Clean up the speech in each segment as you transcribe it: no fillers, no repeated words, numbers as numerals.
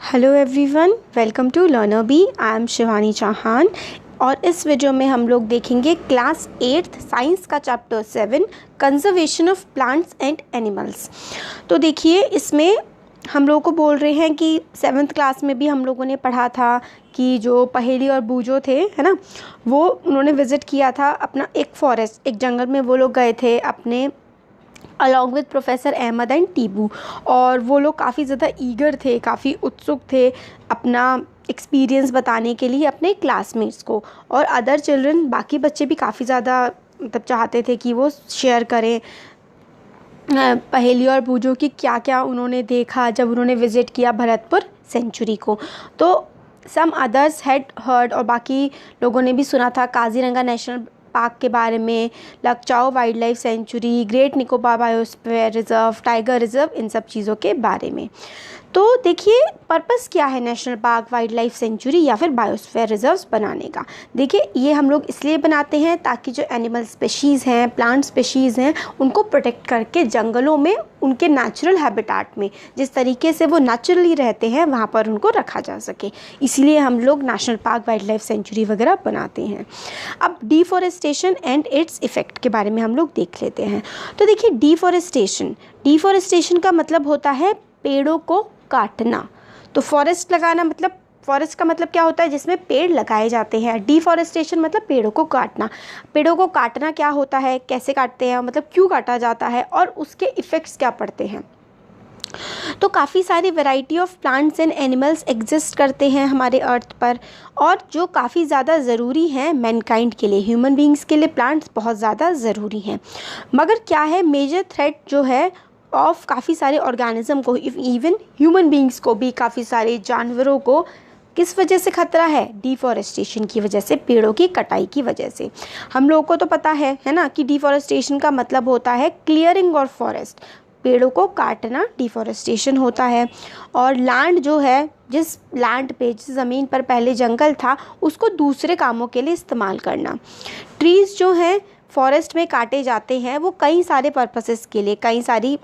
Hello everyone, welcome to learner bee. I am Shivani Chauhan और इस video में हम लोग देखेंगे क्लास 8th साइंस का chapter 7 conservation of plants and animals. तो देखिए, इसमें हम लोगों को बोल रहे हैं कि 7th क्लास में भी हम लोगों ने पढ़ा था कि जो पहेली और बूजो थे, है ना, वो उन्होंने विज़िट किया था अपना एक फॉरेस्ट, एक जंगल में वो लोग गए थे अपने along with professor Ahmed and टीबू। और वो लोग काफ़ी ज़्यादा ईगर थे, काफ़ी उत्सुक थे अपना एक्सपीरियंस बताने के लिए अपने क्लासमेट्स को, और अदर चिल्ड्रन, बाकी बच्चे भी काफ़ी ज़्यादा मतलब चाहते थे कि वो शेयर करें पहेली और बूजो की क्या क्या उन्होंने देखा जब उन्होंने विज़िट किया भरतपुर सेंचुरी को। तो सम अदर्स हैड हर्ड, और बाकी लोगों ने भी सुना था काजीरंगा नेशनल पार्क के बारे में, लकचाओ wildlife sanctuary, great Nicobar biosphere reserve, tiger reserve, इन सब चीज़ों के बारे में। तो देखिए, पर्पस क्या है national park, wild life sanctuary या फिर बायोस्फीयर रिजर्व्स बनाने का। देखिए, ये हम लोग इसलिए बनाते हैं ताकि जो एनिमल स्पेशीज़ हैं, प्लांट स्पेशीज़ हैं, उनको प्रोटेक्ट करके जंगलों में उनके नेचुरल हैबिटाट में जिस तरीके से वो नेचुरली रहते हैं वहाँ पर उनको रखा जा सके। इसलिए हम लोग national park, wild life sanctuary वगैरह बनाते हैं। अब डिफॉरेस्टेशन एंड इट्स इफ़ेक्ट के बारे में हम लोग देख लेते हैं। तो देखिए, डिफॉरेस्टेशन का मतलब होता है पेड़ों को काटना। तो फॉरेस्ट लगाना मतलब, फॉरेस्ट का मतलब क्या होता है, जिसमें पेड़ लगाए जाते हैं। डिफॉरेस्टेशन मतलब पेड़ों को काटना। पेड़ों को काटना क्या होता है, कैसे काटते हैं, मतलब क्यों काटा जाता है और उसके इफ़ेक्ट्स क्या पड़ते हैं। तो काफ़ी सारी variety of plants and animals exist करते हैं हमारे अर्थ पर, और जो काफ़ी ज़्यादा ज़रूरी हैं मैनकाइंड के लिए, ह्यूमन बींग्स के लिए प्लांट्स बहुत ज़्यादा ज़रूरी हैं। मगर क्या है, मेजर थ्रेट जो है ऑफ काफ़ी सारे ऑर्गेनिज्म को, इवन ह्यूमन बींग्स को भी, काफ़ी सारे जानवरों को किस वजह से खतरा है, डिफॉरेस्टेशन की वजह से, पेड़ों की कटाई की वजह से। हम लोगों को तो पता है ना, कि डिफॉरेस्टेशन का मतलब होता है क्लियरिंग और फॉरेस्ट, पेड़ों को काटना डिफॉरेस्टेशन होता है। और लैंड जो है, जिस लैंड पे, जिस ज़मीन पर पहले जंगल था, उसको दूसरे कामों के लिए इस्तेमाल करना। ट्रीज़ जो हैं फॉरेस्ट में काटे जाते हैं, वो कई सारे पर्पसेस के लिए, कई सारी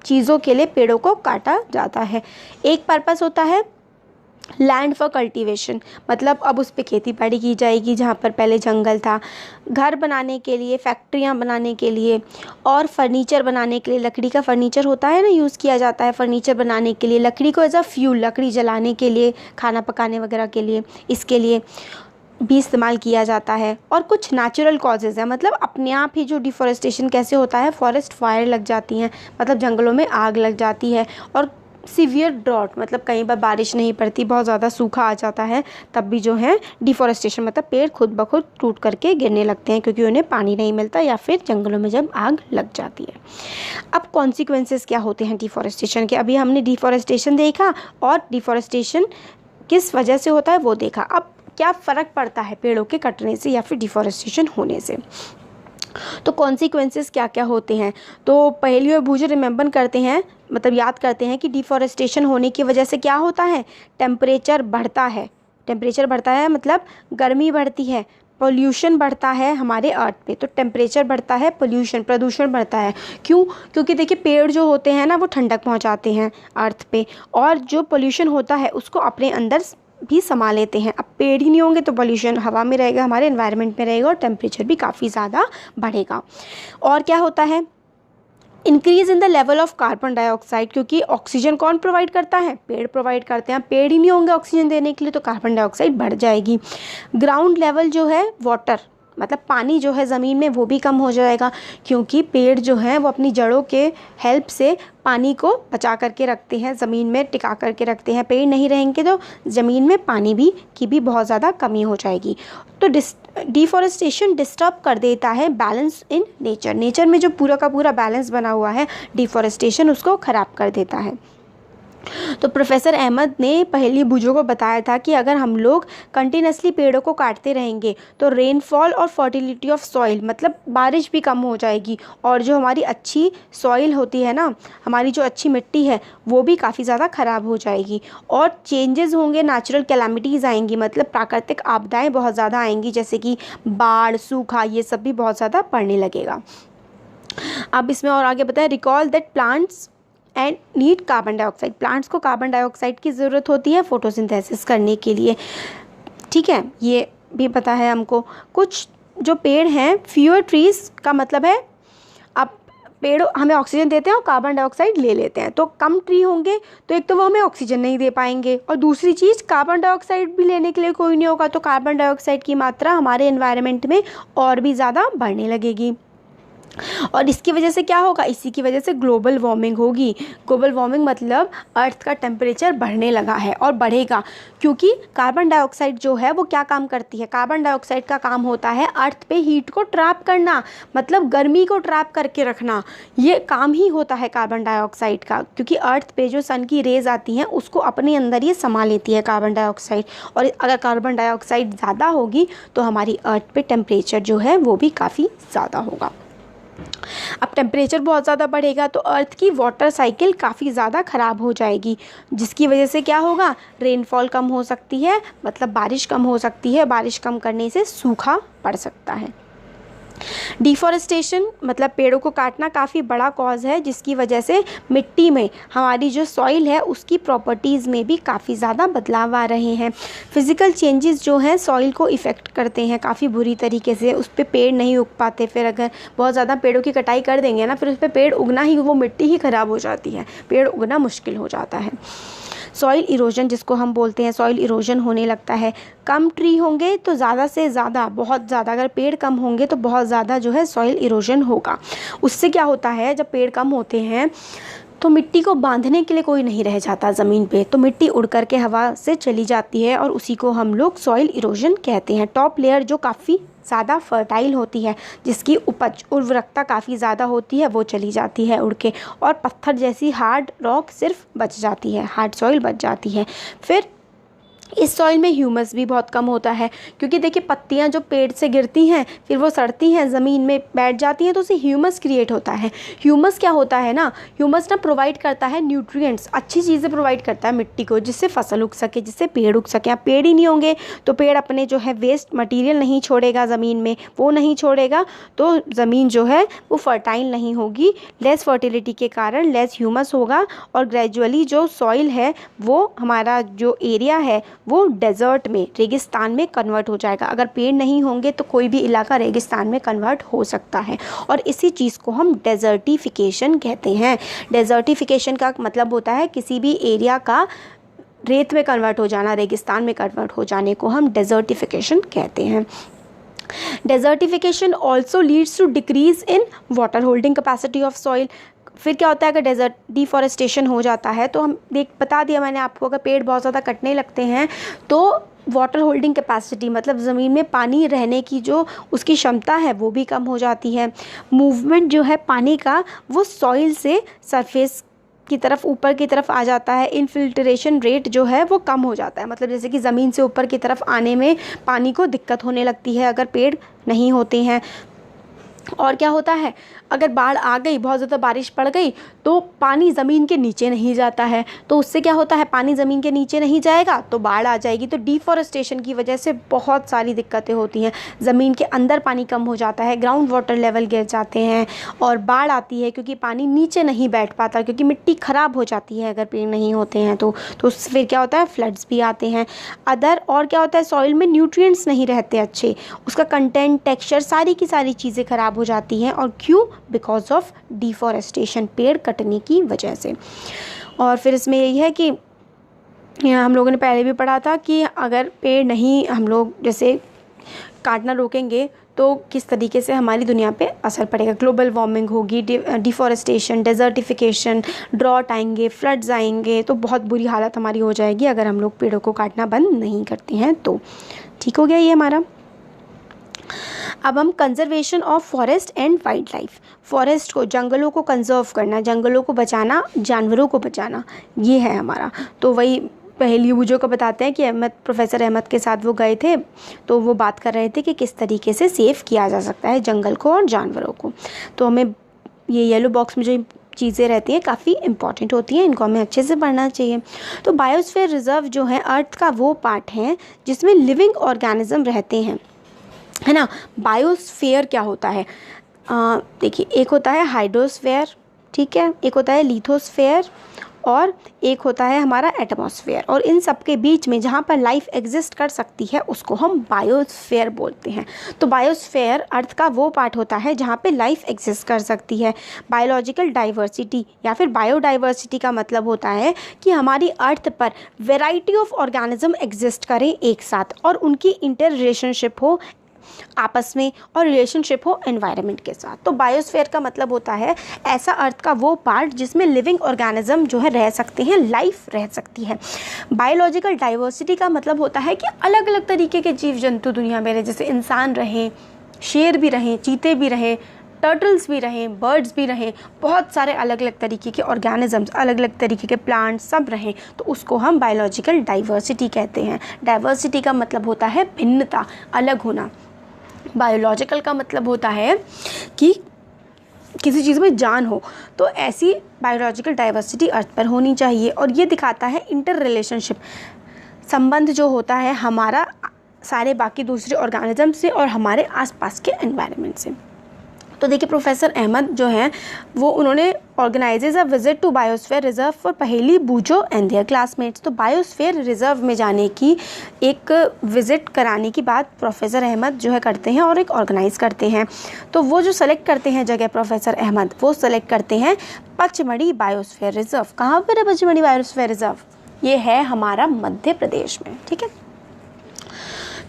चीज़ों के लिए पेड़ों को काटा जाता है। एक पर्पस होता है लैंड फॉर कल्टीवेशन, मतलब अब उस पर खेती बाड़ी की जाएगी जहाँ पर पहले जंगल था, घर बनाने के लिए, फैक्ट्रियाँ बनाने के लिए, और फर्नीचर बनाने के लिए। लकड़ी का फर्नीचर होता है ना, यूज़ किया जाता है फर्नीचर बनाने के लिए। लकड़ी को एज अ फ्यूल, लकड़ी जलाने के लिए, खाना पकाने वगैरह के लिए, इसके लिए भी इस्तेमाल किया जाता है। और कुछ नेचुरल कॉजेज़ हैं, मतलब अपने आप ही जो डिफॉरेस्टेशन कैसे होता है, फॉरेस्ट फायर लग जाती हैं, मतलब जंगलों में आग लग जाती है। और सीवियर ड्रॉट, मतलब कई बार बारिश नहीं पड़ती, बहुत ज़्यादा सूखा आ जाता है, तब भी जो है डिफॉरेस्टेशन, मतलब पेड़ खुद ब खुद टूट करके गिरने लगते हैं क्योंकि उन्हें पानी नहीं मिलता, या फिर जंगलों में जब आग लग जाती है। अब कॉन्सिक्वेंसेस क्या होते हैं डिफॉरेस्टेशन के, अभी हमने डिफॉरेस्टेशन देखा और डिफॉरेस्टेशन किस वजह से होता है वो देखा। अब क्या फ़र्क पड़ता है पेड़ों के कटने से या फिर डिफॉरेस्टेशन होने से। तो कॉन्सिक्वेंसेस क्या क्या होते हैं, तो पहेली और बूजो रिमेंबर करते हैं, मतलब याद करते हैं कि डिफॉरेस्टेशन होने की वजह से क्या होता है, टेम्परेचर बढ़ता है। टेम्परेचर बढ़ता है मतलब गर्मी बढ़ती है, पोल्यूशन बढ़ता है हमारे अर्थ पे। तो टेम्परेचर बढ़ता है, पोल्यूशन, प्रदूषण बढ़ता है। क्यों? क्योंकि देखिए, पेड़ जो होते हैं ना, वो ठंडक पहुंचाते हैं अर्थ पे, और जो पोल्यूशन होता है उसको अपने अंदर भी समा लेते हैं। अब पेड़ ही नहीं होंगे तो पोल्यूशन हवा में रहेगा, हमारे एनवायरनमेंट में रहेगा, और टेम्परेचर भी काफ़ी ज़्यादा बढ़ेगा। और क्या होता है, increase in the level of carbon dioxide, क्योंकि ऑक्सीजन कौन प्रोवाइड करता है, पेड़ प्रोवाइड करते हैं। पेड़ ही नहीं होंगे ऑक्सीजन देने के लिए तो कार्बन डाइऑक्साइड बढ़ जाएगी। ग्राउंड लेवल जो है, वाटर मतलब पानी जो है ज़मीन में, वो भी कम हो जाएगा, क्योंकि पेड़ जो हैं वो अपनी जड़ों के हेल्प से पानी को बचा करके रखते हैं, ज़मीन में टिका करके रखते हैं। पेड़ नहीं रहेंगे तो ज़मीन में पानी की भी बहुत ज़्यादा कमी हो जाएगी। तो डिफॉरेस्टेशन डिस्टर्ब कर देता है बैलेंस इन नेचर। नेचर में जो पूरा का पूरा बैलेंस बना हुआ है, डिफॉरेस्टेशन उसको ख़राब कर देता है। तो प्रोफेसर अहमद ने पहेली बूजो को बताया था कि अगर हम लोग कंटिन्यूसली पेड़ों को काटते रहेंगे तो रेनफॉल और फर्टिलिटी ऑफ सॉइल, मतलब बारिश भी कम हो जाएगी, और जो हमारी अच्छी सॉइल होती है ना, हमारी जो अच्छी मिट्टी है, वो भी काफ़ी ज़्यादा ख़राब हो जाएगी। और चेंजेस होंगे, नेचुरल कैलामिटीज़ आएंगी, मतलब प्राकृतिक आपदाएं बहुत ज़्यादा आएंगी, जैसे कि बाढ़, सूखा, ये सब भी बहुत ज़्यादा पड़ने लगेगा। अब इसमें और आगे बताएं, recall that plants and need carbon dioxide. Plants को कार्बन डाइऑक्साइड की ज़रूरत होती है फोटोसिंथेसिस करने के लिए, ठीक है, ये भी पता है हमको। कुछ जो पेड़ हैं, फ्यूअर ट्रीज का मतलब है अब पेड़ हमें ऑक्सीजन देते हैं और कार्बन डाइऑक्साइड ले लेते हैं, तो कम ट्री होंगे तो एक तो वो हमें ऑक्सीजन नहीं दे पाएंगे, और दूसरी चीज़ कार्बन डाइऑक्साइड भी लेने के लिए कोई नहीं होगा, तो कार्बन डाइऑक्साइड की मात्रा हमारे एनवायरनमेंट में और भी ज़्यादा बढ़ने लगेगी। और इसकी वजह से क्या होगा, इसी की वजह से ग्लोबल वार्मिंग होगी। ग्लोबल वार्मिंग मतलब अर्थ का टेम्परेचर बढ़ने लगा है और बढ़ेगा, क्योंकि कार्बन डाइऑक्साइड जो है वो क्या काम करती है, कार्बन डाइऑक्साइड का काम होता है अर्थ पे हीट को ट्रैप करना, मतलब गर्मी को ट्रैप करके रखना, ये काम ही होता है कार्बन डाइऑक्साइड का, क्योंकि अर्थ पे जो सन की रेज आती हैं उसको अपने अंदर ये समा लेती है कार्बन डाइऑक्साइड, और अगर कार्बन डाइऑक्साइड ज़्यादा होगी तो हमारी अर्थ पे टेम्परेचर जो है वो भी काफ़ी ज़्यादा होगा। अब टेम्परेचर बहुत ज़्यादा बढ़ेगा तो अर्थ की वाटर साइकिल काफ़ी ज़्यादा ख़राब हो जाएगी, जिसकी वजह से क्या होगा, रेनफॉल कम हो सकती है, मतलब बारिश कम हो सकती है, बारिश कम करने से सूखा पड़ सकता है। डिफॉरेस्टेशन मतलब पेड़ों को काटना काफ़ी बड़ा कॉज है, जिसकी वजह से मिट्टी में हमारी जो सॉइल है उसकी प्रॉपर्टीज़ में भी काफ़ी ज़्यादा बदलाव आ रहे हैं। फिज़िकल चेंजेस जो हैं सॉइल को इफ़ेक्ट करते हैं काफ़ी बुरी तरीके से, उस पर पेड़ नहीं उग पाते, फिर अगर बहुत ज़्यादा पेड़ों की कटाई कर देंगे ना, फिर उस पर पेड़ उगना ही, वो मिट्टी ही ख़राब हो जाती है, पेड़ उगना मुश्किल हो जाता है। सॉइल इरोजन जिसको हम बोलते हैं, सॉइल इरोजन होने लगता है। कम ट्री होंगे तो ज़्यादा से ज़्यादा, बहुत ज़्यादा, अगर पेड़ कम होंगे तो बहुत ज़्यादा जो है सॉइल इरोजन होगा। उससे क्या होता है, जब पेड़ कम होते हैं तो मिट्टी को बांधने के लिए कोई नहीं रह जाता ज़मीन पे, तो मिट्टी उड़ करके हवा से चली जाती है और उसी को हम लोग सॉइल इरोजन कहते हैं। टॉप लेयर जो काफ़ी ज़्यादा फर्टाइल होती है, जिसकी उपज उर्वरकता काफ़ी ज़्यादा होती है, वो चली जाती है उड़ के, और पत्थर जैसी हार्ड रॉक सिर्फ बच जाती है, हार्ड सॉइल बच जाती है। फिर इस सॉइल में ह्यूमस भी बहुत कम होता है, क्योंकि देखिए पत्तियां जो पेड़ से गिरती हैं फिर वो सड़ती हैं, ज़मीन में बैठ जाती हैं, तो उससे ह्यूमस क्रिएट होता है। ह्यूमस क्या होता है ना, ह्यूमस ना प्रोवाइड करता है न्यूट्रिएंट्स, अच्छी चीज़ें प्रोवाइड करता है मिट्टी को, जिससे फसल उग सके, जिससे पेड़ उग सके। अब पेड़ ही नहीं होंगे तो पेड़ अपने जो है वेस्ट मटीरियल नहीं छोड़ेगा ज़मीन में, वो नहीं छोड़ेगा तो ज़मीन जो है वो फर्टाइल नहीं होगी, लेस फर्टिलिटी के कारण लेस ह्यूमस होगा, और ग्रेजुअली जो सॉइल है वो हमारा जो एरिया है वो डेजर्ट में, रेगिस्तान में कन्वर्ट हो जाएगा। अगर पेड़ नहीं होंगे तो कोई भी इलाका रेगिस्तान में कन्वर्ट हो सकता है, और इसी चीज़ को हम डेजर्टिफिकेशन कहते हैं। डेजर्टिफिकेशन का मतलब होता है किसी भी एरिया का रेत में कन्वर्ट हो जाना, रेगिस्तान में कन्वर्ट हो जाने को हम डेजर्टिफिकेशन कहते हैं। Desertification also leads to decrease in water holding capacity of soil. फिर क्या होता है, अगर डेजर्ट डिफॉरेस्टेशन हो जाता है तो हम बता दिया मैंने आपको, अगर पेड़ बहुत ज़्यादा कटने लगते हैं तो वाटर होल्डिंग कैपेसिटी मतलब ज़मीन में पानी रहने की जो उसकी क्षमता है वो भी कम हो जाती है। मूवमेंट जो है पानी का वो सॉइल से सरफेस की तरफ, ऊपर की तरफ आ जाता है। इनफिल्ट्रेशन रेट जो है वो कम हो जाता है, मतलब जैसे कि ज़मीन से ऊपर की तरफ आने में पानी को दिक्कत होने लगती है अगर पेड़ नहीं होते हैं। और क्या होता है, अगर बाढ़ आ गई, बहुत ज़्यादा बारिश पड़ गई तो पानी ज़मीन के नीचे नहीं जाता है, तो उससे क्या होता है, पानी ज़मीन के नीचे नहीं जाएगा तो बाढ़ आ जाएगी। तो डिफॉरेस्टेशन की वजह से बहुत सारी दिक्कतें होती हैं, ज़मीन के अंदर पानी कम हो जाता है, ग्राउंड वाटर लेवल गिर जाते हैं, और बाढ़ आती है क्योंकि पानी नीचे नहीं बैठ पाता, क्योंकि मिट्टी ख़राब हो जाती है अगर पेड़ नहीं होते हैं तो फिर क्या होता है, फ्लड्स भी आते हैं। और क्या होता है, सॉइल में न्यूट्रिएंट्स नहीं रहते अच्छे, उसका कंटेंट, टेक्सचर, सारी की सारी चीज़ें ख़राब हो जाती हैं। और क्यों, बिकॉज ऑफ डिफॉरेस्टेशन, पेड़ कटने की वजह से। और फिर इसमें यही है कि हम लोगों ने पहले भी पढ़ा था कि अगर पेड़ नहीं हम लोग जैसे काटना रोकेंगे तो किस तरीके से हमारी दुनिया पे असर पड़ेगा। ग्लोबल वार्मिंग होगी, डिफॉरेस्टेशन, डेजर्टिफिकेशन, ड्रॉट आएंगे, फ्लड्स आएंगे, तो बहुत बुरी हालत हमारी हो जाएगी अगर हम लोग पेड़ों को काटना बंद नहीं करते हैं तो। ठीक हो गया ये हमारा। अब हम conservation of forest and wild life. Forest को, जंगलों को कंजर्व करना, जंगलों को बचाना, जानवरों को बचाना, ये है हमारा। तो वही पहली बूझों को बताते हैं कि प्रोफेसर अहमद के साथ वो गए थे तो वो बात कर रहे थे कि किस तरीके से सेव किया जा सकता है जंगल को और जानवरों को। तो हमें ये येलो बॉक्स में जो चीज़ें रहती हैं काफ़ी इंपॉर्टेंट होती हैं, इनको हमें अच्छे से पढ़ना चाहिए। तो बायोस्फीयर रिजर्व जो है अर्थ का वो पार्ट है जिसमें लिविंग ऑर्गेनिज्म रहते हैं, है ना। बायोस्फीयर क्या होता है, देखिए, एक होता है हाइड्रोस्फीयर, ठीक है, एक होता है लिथोस्फेयर और एक होता है हमारा एटमॉस्फेयर, और इन सब के बीच में जहाँ पर लाइफ एग्जिस्ट कर सकती है उसको हम बायोस्फेयर बोलते हैं। तो बायोस्फेयर अर्थ का वो पार्ट होता है जहाँ पे लाइफ एग्जिस्ट कर सकती है। बायोलॉजिकल डाइवर्सिटी या फिर बायोडाइवर्सिटी का मतलब होता है कि हमारी अर्थ पर वैरायटी ऑफ ऑर्गेनिज्म एग्जिस्ट करें एक साथ और उनकी इंटर रिलेशनशिप हो आपस में और रिलेशनशिप हो एनवायरनमेंट के साथ। तो बायोस्फीयर का मतलब होता है ऐसा अर्थ का वो पार्ट जिसमें लिविंग ऑर्गेनिज्म जो है रह सकते हैं, लाइफ रह सकती है। बायोलॉजिकल डाइवर्सिटी का मतलब होता है कि अलग अलग तरीके के जीव जंतु दुनिया में रहे, जैसे इंसान रहें, शेर भी रहें, चीते भी रहें, टर्टल्स भी रहें, बर्ड्स भी रहें, बहुत सारे अलग अलग तरीके के ऑर्गेनिजम्स, अलग अलग तरीके के प्लांट्स सब रहें, तो उसको हम बायोलॉजिकल डाइवर्सिटी कहते हैं। डाइवर्सिटी का मतलब होता है भिन्नता, अलग होना। बायोलॉजिकल का मतलब होता है कि किसी चीज़ में जान हो, तो ऐसी बायोलॉजिकल डाइवर्सिटी अर्थ पर होनी चाहिए। और ये दिखाता है इंटर रिलेशनशिप, संबंध जो होता है हमारा सारे बाकी दूसरे ऑर्गेनिज्म से और हमारे आसपास के एनवायरनमेंट से। तो देखिए प्रोफेसर अहमद जो हैं वो उन्होंने organises a visit to biosphere reserve for Paheli Boojho and their classmates. तो बायोस्फीयर रिजर्व में जाने की एक विज़िट कराने की बात प्रोफेसर अहमद जो है करते हैं और एक ऑर्गेनाइज़ करते हैं। तो वो जो सेलेक्ट करते हैं जगह प्रोफेसर अहमद, वो सेलेक्ट करते हैं पचमढ़ी बायोस्फीयर रिजर्व। कहाँ पर है पचमढ़ी बायोस्फीयर रिजर्व? ये है हमारा मध्य प्रदेश में, ठीक है।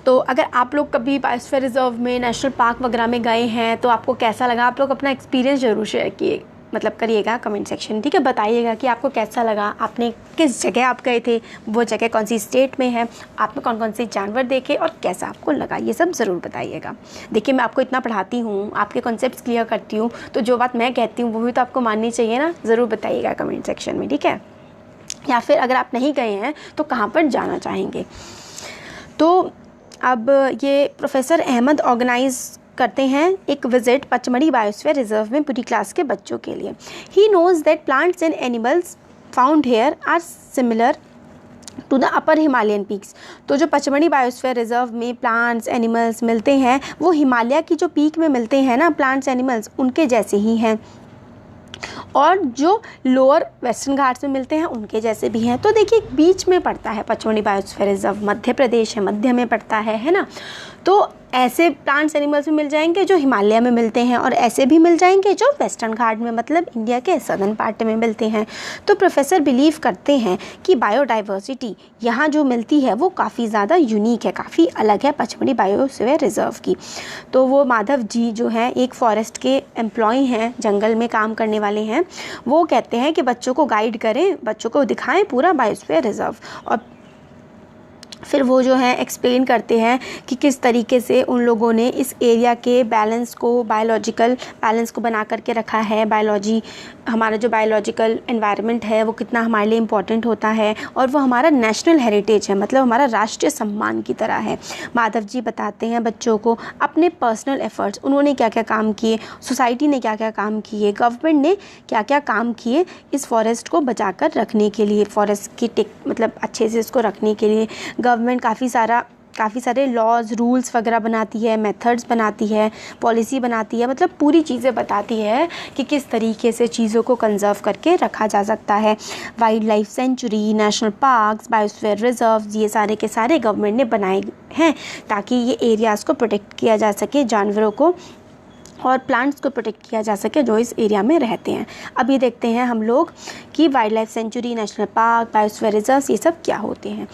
तो अगर आप लोग कभी बायोस्फीयर रिजर्व में, नेशनल पार्क वगैरह में गए हैं तो आपको कैसा लगा? आप लोग अपना एक्सपीरियंस ज़रूर शेयर किए, मतलब करिएगा कमेंट सेक्शन, ठीक है। बताइएगा कि आपको कैसा लगा, आपने किस जगह आप गए थे, वो जगह कौन सी स्टेट में है, आपने कौन कौन से जानवर देखे और कैसा आपको लगा, ये सब ज़रूर बताइएगा। देखिए मैं आपको इतना पढ़ाती हूँ, आपके कॉन्सेप्ट्स क्लियर करती हूँ, तो जो बात मैं कहती हूँ वो भी तो आपको माननी चाहिए ना। ज़रूर बताइएगा कमेंट सेक्शन में, ठीक है। या फिर अगर आप नहीं गए हैं तो कहाँ पर जाना चाहेंगे। तो अब ये प्रोफेसर अहमद ऑर्गेनाइज़ करते हैं एक विज़िट पचमढ़ी बायोस्फीयर रिजर्व में पूरी क्लास के बच्चों के लिए। He knows that plants and animals found here are similar to the upper Himalayan peaks. तो जो पचमढ़ी बायोस्फीयर रिजर्व में प्लांट्स एनिमल्स मिलते हैं वो हिमालय की जो पीक में मिलते हैं ना प्लांट्स एनिमल्स, उनके जैसे ही हैं, और जो लोअर वेस्टर्न घाट्स में मिलते हैं उनके जैसे भी हैं। तो देखिए बीच में पड़ता है पचमढ़ी बायोस्फीयर रिजर्व, मध्य प्रदेश है, मध्य में पड़ता है ना। तो ऐसे प्लांट्स एनिमल्स भी मिल जाएंगे जो हिमालय में मिलते हैं और ऐसे भी मिल जाएंगे जो वेस्टर्न घाट में, मतलब इंडिया के सदर्न पार्ट में मिलते हैं। तो प्रोफेसर बिलीव करते हैं कि बायोडाइवर्सिटी यहाँ जो मिलती है वो काफ़ी ज़्यादा यूनिक है, काफ़ी अलग है पचमढ़ी बायोस्फीयर रिजर्व की। तो वो माधव जी जो हैं एक फॉरेस्ट के एम्प्लॉय हैं, जंगल में काम करने वाले हैं, वो कहते हैं कि बच्चों को गाइड करें, बच्चों को दिखाएं पूरा बायोस्फीयर रिजर्व। और फिर वो जो है एक्सप्लेन करते हैं कि किस तरीके से उन लोगों ने इस एरिया के बैलेंस को, बायोलॉजिकल बैलेंस को बना करके रखा है। बायोलॉजी, हमारा जो बायोलॉजिकल एनवायरनमेंट है वो कितना हमारे लिए इम्पॉर्टेंट होता है और वो हमारा नेशनल हेरिटेज है, मतलब हमारा राष्ट्रीय सम्मान की तरह है। माधव जी बताते हैं बच्चों को अपने पर्सनल एफर्ट्स, उन्होंने क्या क्या काम किए, सोसाइटी ने क्या क्या काम किए, गवर्नमेंट ने क्या क्या काम किए इस फॉरेस्ट को बचा कर रखने के लिए, फॉरेस्ट की मतलब अच्छे से इसको रखने के लिए। गवर्नमेंट काफ़ी सारे लॉज रूल्स वगैरह बनाती है, मेथड्स बनाती है, पॉलिसी बनाती है, मतलब पूरी चीज़ें बताती है कि किस तरीके से चीज़ों को कंजर्व करके रखा जा सकता है। Wild life sanctuary, national parks, biosphere reserves, ये सारे के सारे गवर्नमेंट ने बनाए हैं ताकि ये एरियाज़ को प्रोटेक्ट किया जा सके, जानवरों को और प्लांट्स को प्रोटेक्ट किया जा सके जो इस एरिया में रहते हैं। अब ये देखते हैं हम लोग कि wild life sanctuary, national park, biosphere reserves ये सब क्या होते हैं।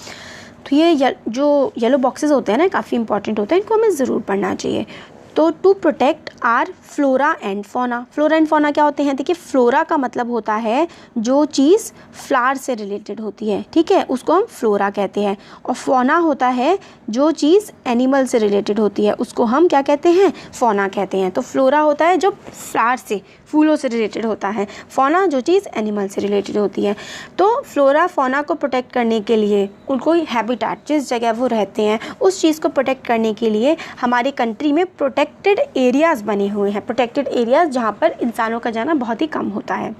तो ये जो येलो बॉक्सेस होते हैं ना काफ़ी इंपॉर्टेंट होते हैं, इनको हमें ज़रूर पढ़ना चाहिए। तो to protect our flora and fauna. Flora and fauna क्या होते हैं? देखिए फ्लोरा का मतलब होता है जो चीज़ फ्लावर से रिलेटेड होती है, ठीक है, उसको हम फ्लोरा कहते हैं। और फौना होता है जो चीज़ एनिमल से रिलेटेड होती है, उसको हम क्या कहते हैं? फौना कहते हैं। तो फ्लोरा होता है जो फ्लावर से, फूलों से रिलेटेड होता है, फौना जो चीज़ एनिमल से रिलेटेड होती है। तो फ्लोरा फौना को प्रोटेक्ट करने के लिए, उनको हैबिटेट, जिस जगह वो रहते हैं उस चीज़ को प्रोटेक्ट करने के लिए हमारी कंट्री में प्रोटेक्टेड एरियाज़ बने हुए हैं। प्रोटेक्टेड एरियाज़ जहाँ पर इंसानों का जाना बहुत ही कम होता है।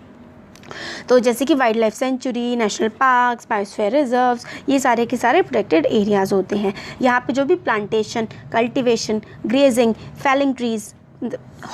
तो जैसे कि wild life sanctuary, national parks, biosphere reserves, ये सारे के सारे प्रोटेक्टेड एरियाज़ होते हैं। यहाँ पे जो भी plantation, cultivation, grazing, felling trees,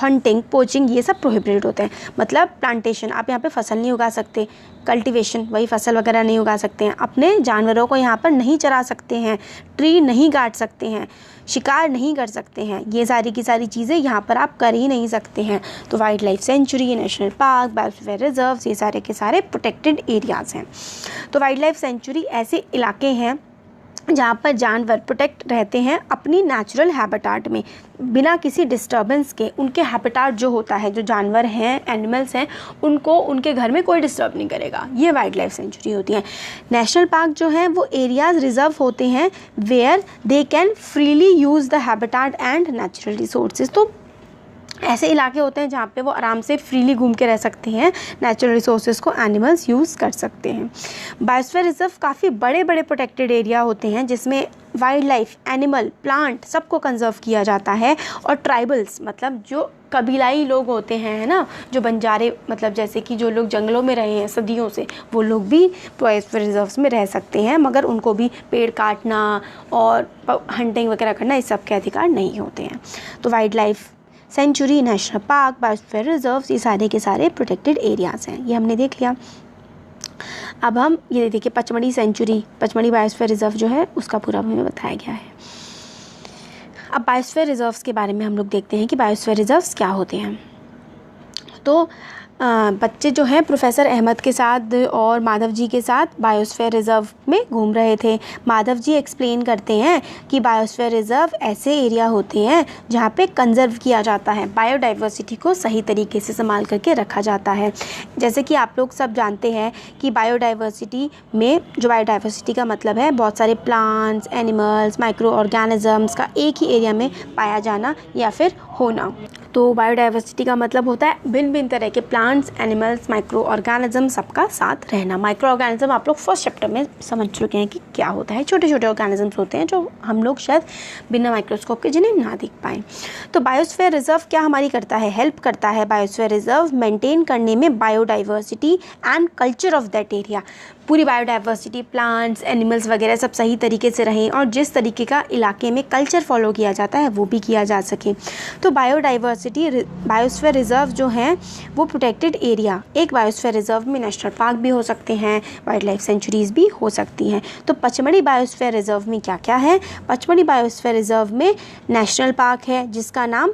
hunting, poaching, ये सब प्रोहिबिटेड होते हैं। मतलब प्लांटेशन, आप यहाँ पे फसल नहीं उगा सकते, कल्टीवेशन वही फसल वगैरह नहीं उगा सकते हैं, अपने जानवरों को यहाँ पर नहीं चरा सकते हैं, ट्री नहीं काट सकते हैं, शिकार नहीं कर सकते हैं, ये सारी की सारी चीज़ें यहाँ पर आप कर ही नहीं सकते हैं। तो wild life sanctuary, national park, biosphere reserves, ये सारे के सारे प्रोटेक्टेड एरियाज़ हैं। तो वाइल्ड लाइफ सेंचुरी ऐसे इलाके हैं जहाँ पर जानवर प्रोटेक्ट रहते हैं अपनी नेचुरल हैबिटाट में, बिना किसी डिस्टर्बेंस के। उनके हैबिटाट जो होता है, जो जानवर हैं, एनिमल्स हैं, उनको उनके घर में कोई डिस्टर्ब नहीं करेगा, ये वाइल्ड लाइफ सेंचुरी होती है। नेशनल पार्क जो है वो एरियाज़ रिजर्व होते हैं where they can freely use the habitat and natural resources. तो ऐसे इलाके होते हैं जहाँ पे वो आराम से फ्रीली घूम के रह सकते हैं, नेचुरल रिसोर्सेज को एनिमल्स यूज़ कर सकते हैं। बायोस्फीयर रिजर्व काफ़ी बड़े बड़े प्रोटेक्टेड एरिया होते हैं जिसमें वाइल्ड लाइफ, एनिमल, प्लांट सबको कंजर्व किया जाता है। और ट्राइबल्स मतलब जो कबीलाई लोग होते हैं, है ना, जो बंजारे, मतलब जैसे कि जो लोग जंगलों में रहे हैं सदियों से, वो लोग भी बायोस्फीयर रिजर्व्स में रह सकते हैं, मगर उनको भी पेड़ काटना और हंटिंग वगैरह करना इस सब के अधिकार नहीं होते हैं। तो wild life sanctuary, national park, biosphere reserves, ये सारे के सारे प्रोटेक्टेड एरियाज़ हैं, ये हमने देख लिया। अब हम ये देखिए Pachmarhi sanctuary, Pachmarhi biosphere reserve जो है उसका पूरा हमें बताया गया है। अब बायोस्फीयर रिजर्व्स के बारे में हम लोग देखते हैं कि बायोस्फीयर रिजर्व्स क्या होते हैं। तो बच्चे जो हैं प्रोफेसर अहमद के साथ और माधव जी के साथ बायोस्फीयर रिज़र्व में घूम रहे थे। माधव जी एक्सप्लेन करते हैं कि बायोस्फीयर रिज़र्व ऐसे एरिया होते हैं जहाँ पे कंजर्व किया जाता है, बायोडाइवर्सिटी को सही तरीके से संभाल करके रखा जाता है। जैसे कि आप लोग सब जानते हैं कि बायोडाइवर्सिटी में, जो बायोडाइवर्सिटी का मतलब है बहुत सारे प्लांट्स, एनिमल्स, माइक्रो ऑर्गेनिजम्स का एक ही एरिया में पाया जाना या फिर होना। तो बायोडाइवर्सिटी का मतलब होता है भिन्न भिन्न तरह के प्लांट्स, एनिमल्स, माइक्रो ऑर्गेनिज्म सबका साथ रहना। माइक्रो ऑर्गेनिज्म आप लोग फर्स्ट चैप्टर में समझ चुके हैं कि क्या होता है। छोटे छोटे ऑर्गेनिजम्स होते हैं जो हम लोग शायद बिना माइक्रोस्कोप के जिन्हें ना देख पाएँ। तो बायोस्फीयर रिजर्व क्या हमारी करता है, हेल्प करता है बायोस्फीयर रिजर्व मेंटेन करने में biodiversity and culture of that area. पूरी बायोडाइवर्सिटी, प्लांट्स, एनिमल्स वगैरह सब सही तरीके से रहें और जिस तरीके का इलाके में कल्चर फॉलो किया जाता है वो भी किया जा सके। तो बायोडाइवर्सिटी, बायोस्फीयर रिजर्व जो हैं वो प्रोटेक्टेड एरिया, एक बायोस्फीयर रिजर्व में नेशनल पार्क भी हो सकते हैं, वाइल्ड लाइफ सेंचुरीज़ भी हो सकती हैं। तो पचमढ़ी बायोस्फीयर रिजर्व में क्या क्या है? पचमढ़ी बायोस्फीयर रिजर्व में नेशनल पार्क है जिसका नाम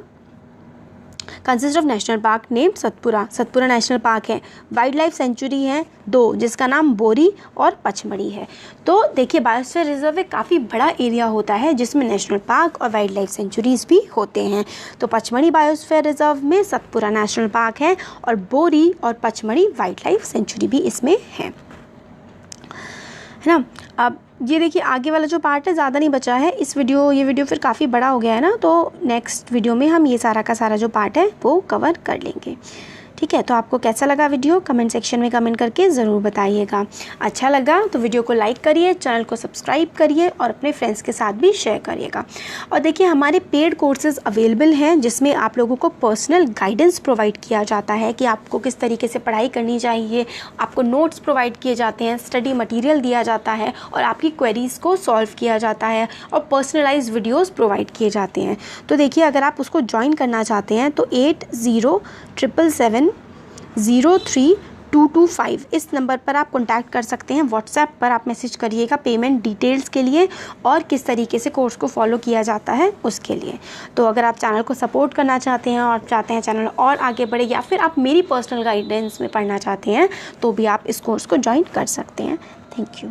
consist of national park named Satpura, Satpura national park है। वाइल्ड लाइफ सेंचुरी है 2 जिसका नाम बोरी और पचमढ़ी है। तो देखिए बायोस्फीयर रिजर्व एक काफ़ी बड़ा एरिया होता है जिसमें नेशनल पार्क और वाइल्ड लाइफ सेंचुरीज़ भी होते हैं। तो पचमढ़ी बायोस्फीयर रिजर्व में सतपुरा नेशनल पार्क है और बोरी और पचमढ़ी वाइल्ड लाइफ सेंचुरी भी इसमें है ना। अब ये देखिए आगे वाला जो पार्ट है ज़्यादा नहीं बचा है, ये वीडियो फिर काफ़ी बड़ा हो गया है ना, तो नेक्स्ट वीडियो में हम ये सारा का सारा जो पार्ट है वो कवर कर लेंगे। ठीक है, तो आपको कैसा लगा वीडियो कमेंट सेक्शन में कमेंट करके ज़रूर बताइएगा। अच्छा लगा तो वीडियो को लाइक करिए, चैनल को सब्सक्राइब करिए और अपने फ्रेंड्स के साथ भी शेयर करिएगा। और देखिए हमारे पेड कोर्सेज़ अवेलेबल हैं जिसमें आप लोगों को पर्सनल गाइडेंस प्रोवाइड किया जाता है कि आपको किस तरीके से पढ़ाई करनी चाहिए, आपको नोट्स प्रोवाइड किए जाते हैं, स्टडी मटीरियल दिया जाता है और आपकी क्वेरीज़ को सॉल्व किया जाता है और पर्सनलाइज वीडियोज़ प्रोवाइड किए जाते हैं। तो देखिए अगर आप उसको ज्वाइन करना चाहते हैं तो 8077703225 इस नंबर पर आप कॉन्टैक्ट कर सकते हैं। व्हाट्सएप पर आप मैसेज करिएगा पेमेंट डिटेल्स के लिए और किस तरीके से कोर्स को फॉलो किया जाता है उसके लिए। तो अगर आप चैनल को सपोर्ट करना चाहते हैं और चाहते हैं चैनल और आगे बढ़े या फिर आप मेरी पर्सनल गाइडेंस में पढ़ना चाहते हैं तो भी आप इस कोर्स को ज्वाइन कर सकते हैं। Thank you.